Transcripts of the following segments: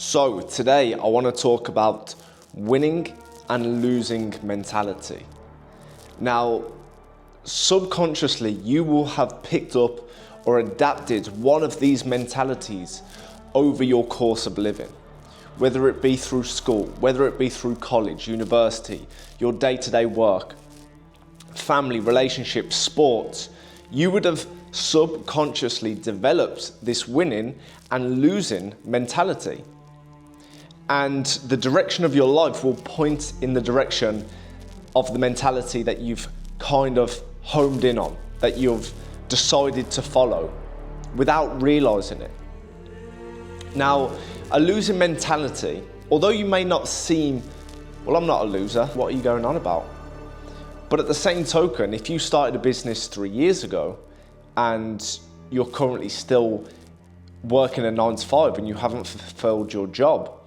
So today I want to talk about winning and losing mentality. Now, subconsciously you will have picked up or adapted one of these mentalities over your course of living. Whether it be through school, whether it be through college, university, your day-to-day work, family, relationships, sports, you would have subconsciously developed this winning and losing mentality. And the direction of your life will point in the direction of the mentality that you've kind of homed in on, that you've decided to follow without realizing it. Now, a losing mentality, although you may not seem, well, I'm not a loser, what are you going on about? But at the same token, if you started a business 3 years ago and you're currently still working a 9 to 5 and you haven't fulfilled your job,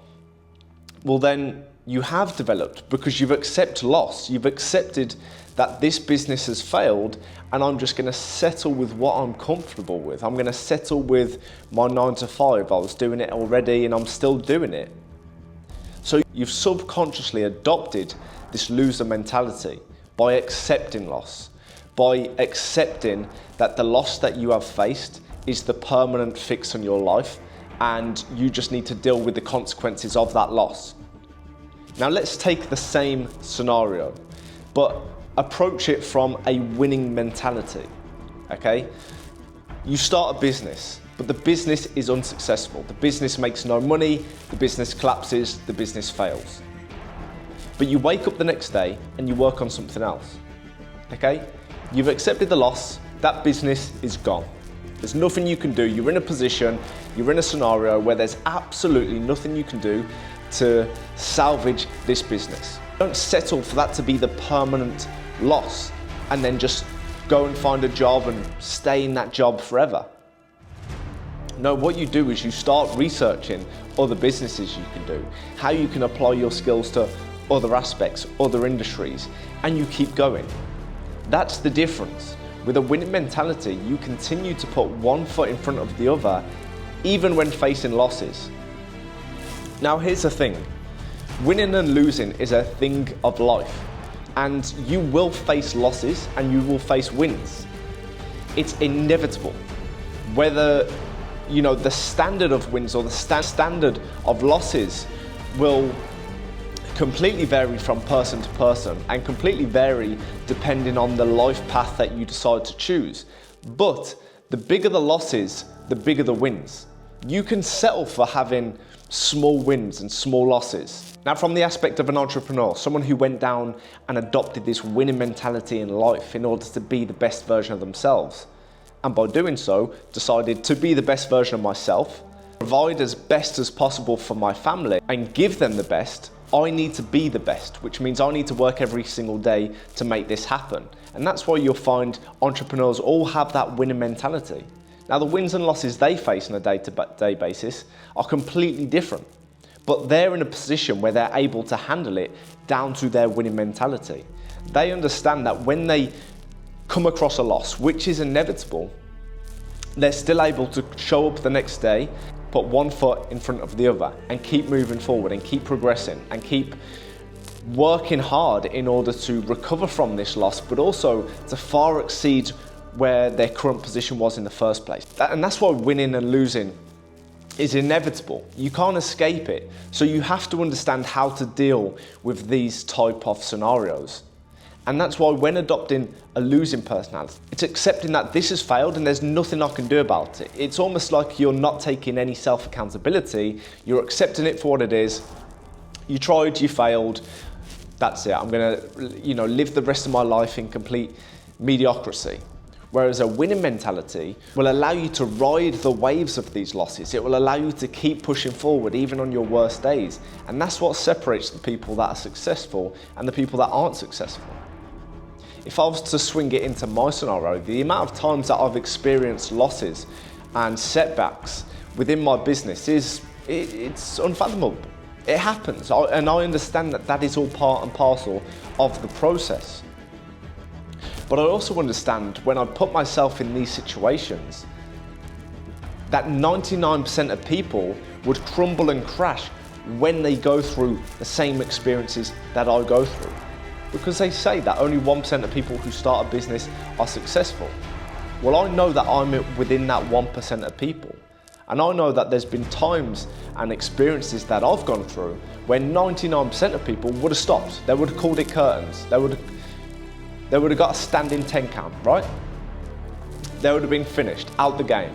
well then you have developed, because you've accepted loss. You've accepted that this business has failed and I'm just going to settle with what I'm comfortable with. I'm going to settle with my 9 to 5. I was doing it already and I'm still doing it. So you've subconsciously adopted this loser mentality by accepting loss, by accepting that the loss that you have faced is the permanent fix on your life and you just need to deal with the consequences of that loss. Now let's take the same scenario, but approach it from a winning mentality, okay? You start a business, but the business is unsuccessful. The business makes no money, the business collapses, the business fails. But you wake up the next day and you work on something else, okay? You've accepted the loss, that business is gone. There's nothing you can do. You're in a position, you're in a scenario where there's absolutely nothing you can do to salvage this business. Don't settle for that to be the permanent loss and then just go and find a job and stay in that job forever. No, what you do is you start researching other businesses you can do, how you can apply your skills to other aspects, other industries, and you keep going. That's the difference. With a winning mentality, you continue to put one foot in front of the other, even when facing losses. Now here's the thing, winning and losing is a thing of life, and you will face losses and you will face wins. It's inevitable. Whether the standard of wins or the standard of losses will completely vary from person to person and completely vary depending on the life path that you decide to choose. But the bigger the losses, the bigger the wins. You can settle for having small wins and small losses. Now, from the aspect of an entrepreneur, someone who went down and adopted this winning mentality in life in order to be the best version of themselves, and by doing so, decided to be the best version of myself, provide as best as possible for my family, and give them the best, I need to be the best, which means I need to work every single day to make this happen. And that's why you'll find entrepreneurs all have that winning mentality. Now, the wins and losses they face on a day-to-day basis are completely different, but they're in a position where they're able to handle it down to their winning mentality. They understand that when they come across a loss, which is inevitable, they're still able to show up the next day, put one foot in front of the other and keep moving forward and keep progressing and keep working hard in order to recover from this loss, but also to far exceed where their current position was in the first place. And that's why winning and losing is inevitable. You can't escape it. So you have to understand how to deal with these type of scenarios. And that's why when adopting a losing personality, it's accepting that this has failed and there's nothing I can do about it. It's almost like you're not taking any self-accountability. You're accepting it for what it is. You tried, you failed. That's it. I'm gonna, live the rest of my life in complete mediocrity. Whereas a winning mentality will allow you to ride the waves of these losses. It will allow you to keep pushing forward even on your worst days. And that's what separates the people that are successful and the people that aren't successful. If I was to swing it into my scenario, the amount of times that I've experienced losses and setbacks within my business it's unfathomable. It happens, and I understand that that is all part and parcel of the process. But I also understand when I put myself in these situations, that 99% of people would crumble and crash when they go through the same experiences that I go through. Because they say that only 1% of people who start a business are successful. Well, I know that I'm within that 1% of people. And I know that there's been times and experiences that I've gone through where 99% of people would have stopped. They would have called it curtains. They would have got a standing 10 count, right? They would have been finished, out the game.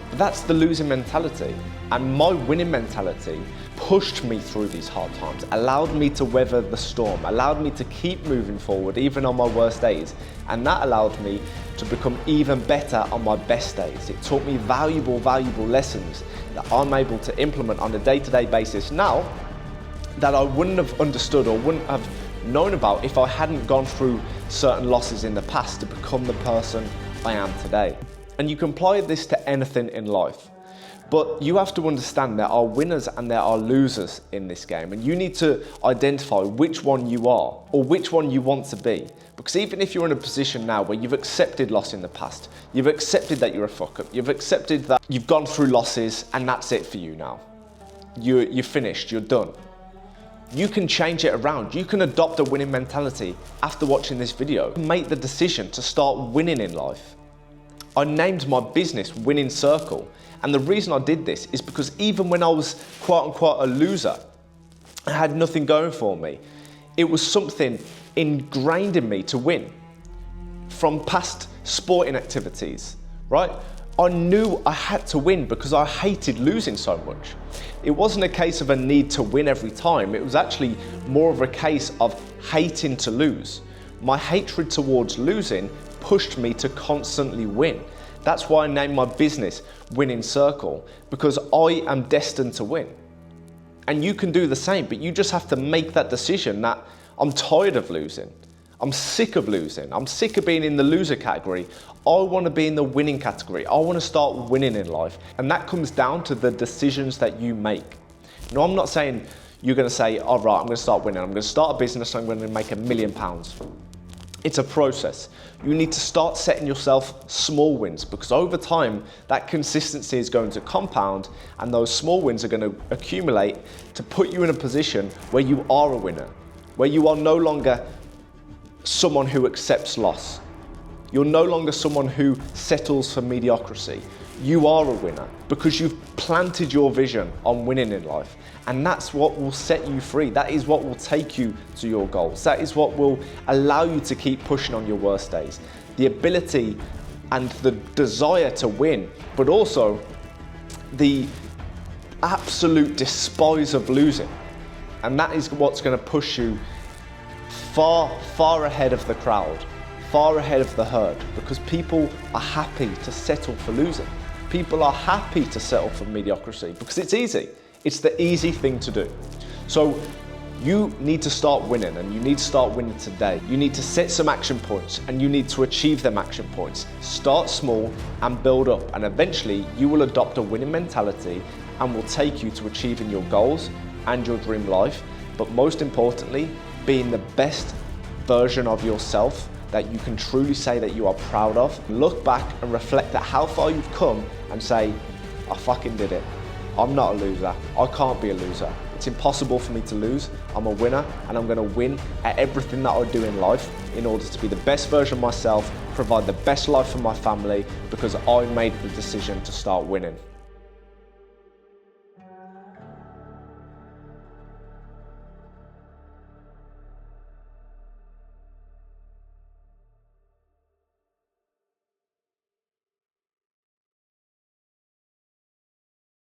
But that's the losing mentality. And my winning mentality pushed me through these hard times, allowed me to weather the storm, allowed me to keep moving forward even on my worst days. And that allowed me to become even better on my best days. It taught me valuable lessons that I'm able to implement on a day-to-day basis now that I wouldn't have understood or wouldn't have known about if I hadn't gone through certain losses in the past to become the person I am today. And you can apply this to anything in life. But you have to understand there are winners and there are losers in this game, and you need to identify which one you are or which one you want to be. Because even if you're in a position now where you've accepted loss in the past, you've accepted that you're a fuck up, you've accepted that you've gone through losses and that's it for you now. You're finished, you're done. You can change it around. You can adopt a winning mentality after watching this video. Make the decision to start winning in life. I named my business Winning Circle. And the reason I did this is because even when I was quote unquote a loser, I had nothing going for me. It was something ingrained in me to win from past sporting activities, right? I knew I had to win because I hated losing so much. It wasn't a case of a need to win every time. It was actually more of a case of hating to lose. My hatred towards losing pushed me to constantly win. That's why I named my business Winning Circle, because I am destined to win. And you can do the same, but you just have to make that decision that I'm tired of losing. I'm sick of losing. I'm sick of being in the loser category. I want to be in the winning category. I want to start winning in life. And that comes down to the decisions that you make. No, I'm not saying you're going to say, all right, I'm going to start winning. I'm going to start a business. I'm going to make £1 million. It's a process. You need to start setting yourself small wins, because over time, that consistency is going to compound and those small wins are going to accumulate to put you in a position where you are a winner, where you are no longer someone who accepts loss. You're no longer someone who settles for mediocrity. You are a winner because you've planted your vision on winning in life. And that's what will set you free. That is what will take you to your goals. That is what will allow you to keep pushing on your worst days. The ability and the desire to win, but also the absolute despise of losing. And that is what's going to push you far, far ahead of the crowd, far ahead of the herd, because people are happy to settle for losing. People are happy to settle for mediocrity because it's easy. It's the easy thing to do. So you need to start winning, and you need to start winning today. You need to set some action points and you need to achieve them action points. Start small and build up, and eventually you will adopt a winning mentality and will take you to achieving your goals and your dream life. But most importantly, being the best version of yourself that you can truly say that you are proud of. Look back and reflect at how far you've come and say, I fucking did it. I'm not a loser. I can't be a loser. It's impossible for me to lose. I'm a winner, and I'm going to win at everything that I do in life in order to be the best version of myself, provide the best life for my family, because I made the decision to start winning.